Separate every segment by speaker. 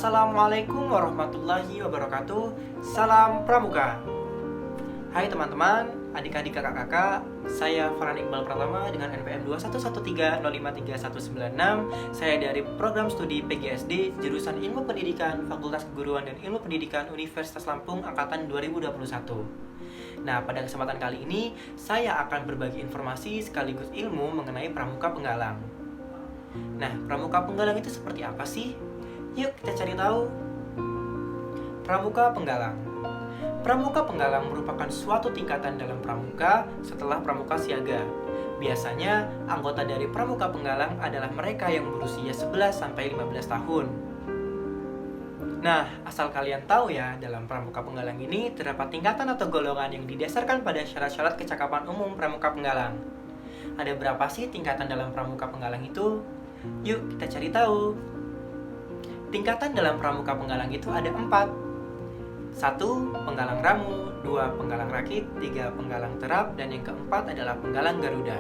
Speaker 1: Assalamualaikum warahmatullahi wabarakatuh. Salam Pramuka. Hai teman-teman, adik-adik kakak-kakak. Saya Farhan Iqbal Pratama dengan NPM 21130531196. Saya dari program studi PGSD jurusan Ilmu Pendidikan Fakultas Keguruan dan Ilmu Pendidikan Universitas Lampung angkatan 2021. Nah, pada kesempatan kali ini saya akan berbagi informasi sekaligus ilmu mengenai Pramuka Penggalang. Nah, Pramuka Penggalang itu seperti apa sih? Yuk kita cari tahu. Pramuka Penggalang. Pramuka Penggalang merupakan suatu tingkatan dalam pramuka setelah pramuka siaga. Biasanya anggota dari Pramuka Penggalang adalah mereka yang berusia 11-15 tahun. Nah, asal kalian tahu ya, dalam Pramuka Penggalang ini terdapat tingkatan atau golongan yang didasarkan pada syarat-syarat kecakapan umum Pramuka Penggalang. Ada berapa sih tingkatan dalam Pramuka Penggalang itu? Yuk kita cari tahu. Tingkatan dalam Pramuka Penggalang itu ada 4. 1. Penggalang Ramu, 2. Penggalang Rakit, 3. Penggalang Terap, dan yang keempat adalah Penggalang Garuda.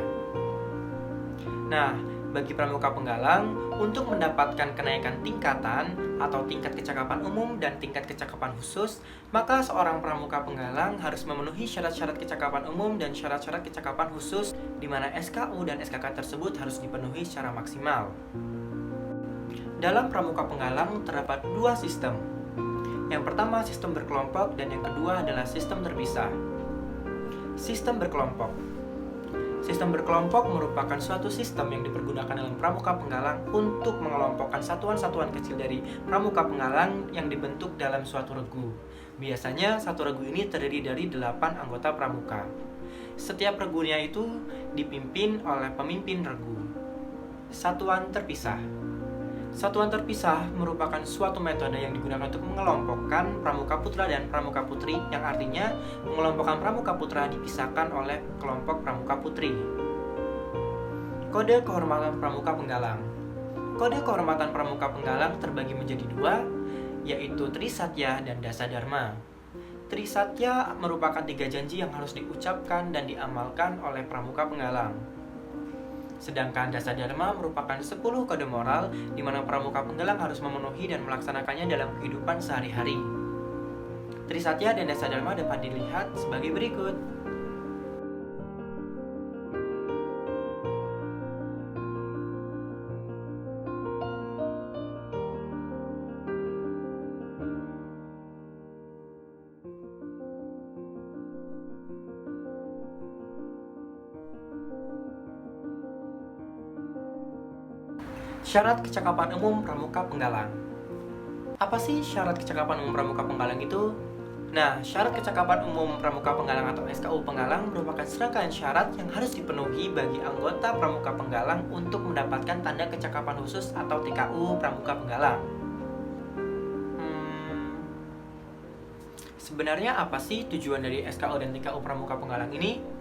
Speaker 1: Nah, bagi Pramuka Penggalang, untuk mendapatkan kenaikan tingkatan atau tingkat kecakapan umum dan tingkat kecakapan khusus, maka seorang Pramuka Penggalang harus memenuhi syarat-syarat kecakapan umum dan syarat-syarat kecakapan khusus, di mana SKU dan SKK tersebut harus dipenuhi secara maksimal. Dalam Pramuka Penggalang terdapat 2 sistem. Yang pertama sistem berkelompok dan yang kedua adalah sistem terpisah. Sistem berkelompok. Sistem berkelompok merupakan suatu sistem yang dipergunakan dalam Pramuka Penggalang untuk mengelompokkan satuan-satuan kecil dari Pramuka Penggalang yang dibentuk dalam suatu regu. Biasanya satu regu ini terdiri dari 8 anggota pramuka. Setiap regunya itu dipimpin oleh pemimpin regu. Satuan terpisah. Satuan terpisah merupakan suatu metode yang digunakan untuk mengelompokkan pramuka putra dan pramuka putri, yang artinya mengelompokkan pramuka putra dipisahkan oleh kelompok pramuka putri. Kode kehormatan Pramuka Penggalang. Kode kehormatan Pramuka Penggalang terbagi menjadi 2, yaitu Trisatya dan Dasadharma. Trisatya merupakan 3 janji yang harus diucapkan dan diamalkan oleh Pramuka Penggalang. Sedangkan Dasadharma merupakan 10 kode moral di mana Pramuka Penggalang harus memenuhi dan melaksanakannya dalam kehidupan sehari-hari. Trisatya dan Dasadharma dapat dilihat sebagai berikut. Syarat kecakapan umum Pramuka Penggalang. Apa sih syarat kecakapan umum Pramuka Penggalang itu? Nah, syarat kecakapan umum Pramuka Penggalang atau SKU Penggalang merupakan serangkaian syarat yang harus dipenuhi bagi anggota Pramuka Penggalang untuk mendapatkan tanda kecakapan khusus atau TKU Pramuka Penggalang. Sebenarnya apa sih tujuan dari SKU dan TKU Pramuka Penggalang ini?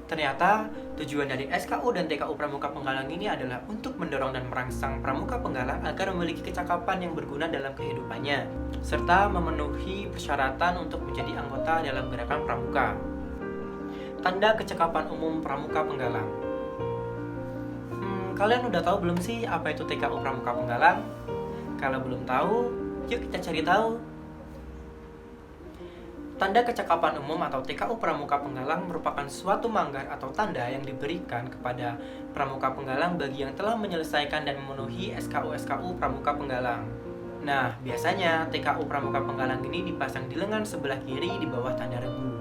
Speaker 1: Ternyata tujuan dari SKU dan TKU Pramuka Penggalang ini adalah untuk mendorong dan merangsang Pramuka Penggalang agar memiliki kecakapan yang berguna dalam kehidupannya, serta memenuhi persyaratan untuk menjadi anggota dalam gerakan pramuka. Tanda kecakapan umum Pramuka Penggalang. Kalian udah tahu belum sih apa itu TKU Pramuka Penggalang? Kalau belum tahu, yuk kita cari tahu. Tanda kecakapan umum atau TKU Pramuka Penggalang merupakan suatu manggar atau tanda yang diberikan kepada Pramuka Penggalang bagi yang telah menyelesaikan dan memenuhi SKU Pramuka Penggalang. Nah, biasanya TKU Pramuka Penggalang ini dipasang di lengan sebelah kiri di bawah tanda regu.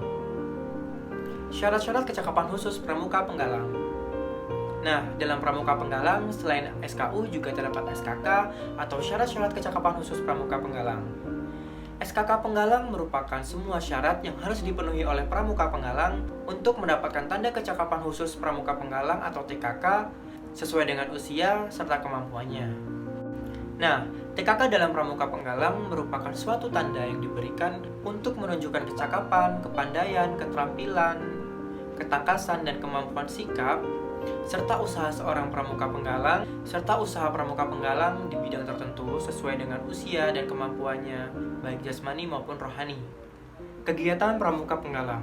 Speaker 1: Syarat-syarat kecakapan khusus Pramuka Penggalang. Nah, dalam Pramuka Penggalang selain SKU juga terdapat SKK atau syarat-syarat kecakapan khusus Pramuka Penggalang. SKK Penggalang merupakan semua syarat yang harus dipenuhi oleh Pramuka Penggalang untuk mendapatkan tanda kecakapan khusus Pramuka Penggalang atau TKK sesuai dengan usia serta kemampuannya. Nah, TKK dalam Pramuka Penggalang merupakan suatu tanda yang diberikan untuk menunjukkan kecakapan, kepandaian, keterampilan, ketangkasan, dan kemampuan sikap serta usaha seorang Pramuka Penggalang, serta usaha Pramuka Penggalang di bidang tertentu sesuai dengan usia dan kemampuannya, baik jasmani maupun rohani. Kegiatan Pramuka Penggalang.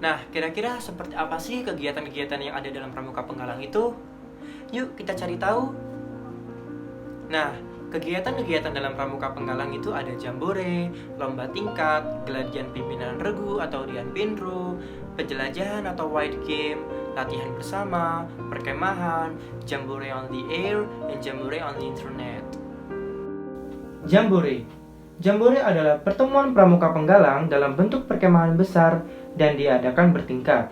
Speaker 1: Nah, kira-kira seperti apa sih kegiatan-kegiatan yang ada dalam Pramuka Penggalang itu? Yuk kita cari tahu. Nah, kegiatan-kegiatan dalam pramuka penggalang itu ada jambore, lomba tingkat, geladian pimpinan regu atau Dian Pinru, penjelajahan atau wide game, latihan bersama, perkemahan, jambore on the air, dan jambore on the internet. Jambore. Jambore adalah pertemuan pramuka penggalang dalam bentuk perkemahan besar dan diadakan bertingkat.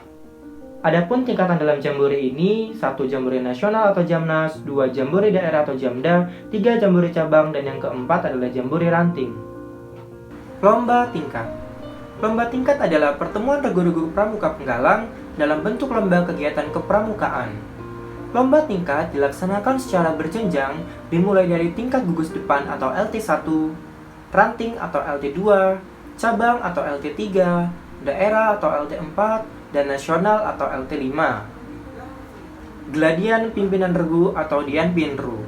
Speaker 1: Adapun tingkatan dalam jambore ini, 1 jambore nasional atau Jamnas, 2 jambore daerah atau Jamda, 3 jambore cabang, dan yang keempat adalah jambore ranting. Lomba tingkat. Lomba tingkat adalah pertemuan regu-regu pramuka penggalang dalam bentuk lomba kegiatan kepramukaan. Lomba tingkat dilaksanakan secara berjenjang dimulai dari tingkat gugus depan atau LT1, ranting atau LT2, cabang atau LT3, daerah atau LT4, dan nasional atau LT5. Geladian pimpinan regu atau Dian Pinru.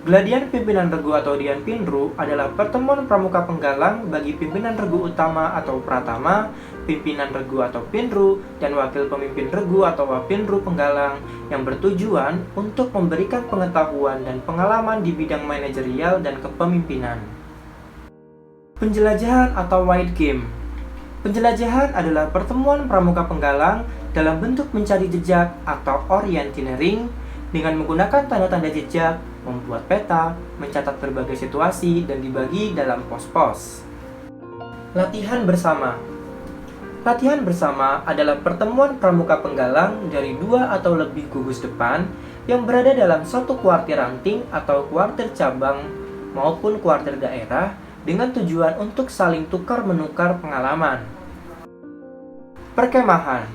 Speaker 1: Geladian pimpinan regu atau Dian Pinru adalah pertemuan pramuka penggalang bagi pimpinan regu utama atau pratama, pimpinan regu atau pinru, dan wakil pemimpin regu atau wapinru penggalang yang bertujuan untuk memberikan pengetahuan dan pengalaman di bidang manajerial dan kepemimpinan. Penjelajahan atau wide game. Penjelajahan adalah pertemuan pramuka penggalang dalam bentuk mencari jejak atau orienteering dengan menggunakan tanda-tanda jejak, membuat peta, mencatat berbagai situasi, dan dibagi dalam pos-pos. Latihan bersama. Latihan bersama adalah pertemuan pramuka penggalang dari 2 atau lebih gugus depan yang berada dalam suatu kuartir ranting atau kuartir cabang maupun kuartir daerah dengan tujuan untuk saling tukar-menukar pengalaman. Perkemahan.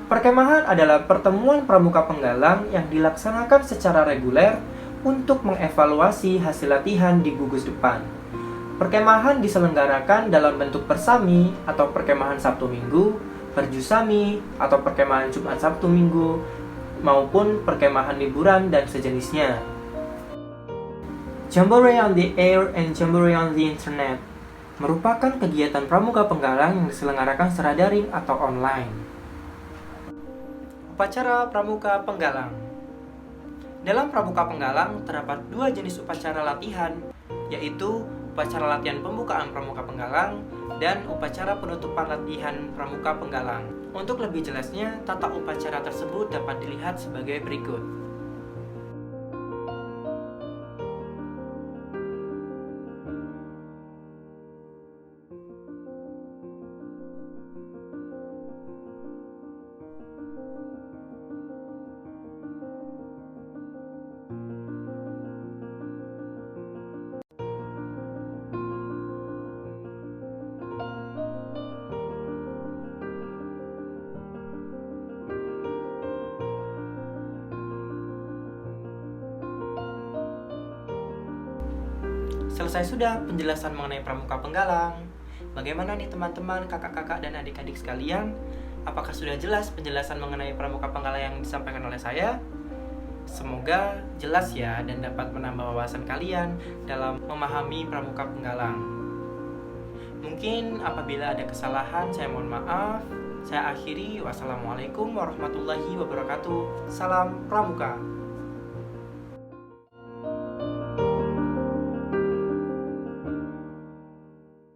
Speaker 1: Perkemahan adalah pertemuan pramuka penggalang yang dilaksanakan secara reguler untuk mengevaluasi hasil latihan di gugus depan. Perkemahan diselenggarakan dalam bentuk persami atau perkemahan Sabtu Minggu, perjusami atau perkemahan Jumat Sabtu Minggu, maupun perkemahan liburan dan sejenisnya. Jambore on the air and jambore on the internet merupakan kegiatan pramuka penggalang yang diselenggarakan secara daring atau online. Upacara pramuka penggalang. Dalam pramuka penggalang terdapat 2 jenis upacara latihan, yaitu upacara latihan pembukaan pramuka penggalang dan upacara penutupan latihan pramuka penggalang. Untuk lebih jelasnya, tata upacara tersebut dapat dilihat sebagai berikut. Selesai sudah penjelasan mengenai pramuka penggalang. Bagaimana nih teman-teman, kakak-kakak, dan adik-adik sekalian? Apakah sudah jelas penjelasan mengenai pramuka penggalang yang disampaikan oleh saya? Semoga jelas ya dan dapat menambah wawasan kalian dalam memahami pramuka penggalang. Mungkin apabila ada kesalahan, saya mohon maaf. Saya akhiri. Wassalamualaikum warahmatullahi wabarakatuh. Salam pramuka.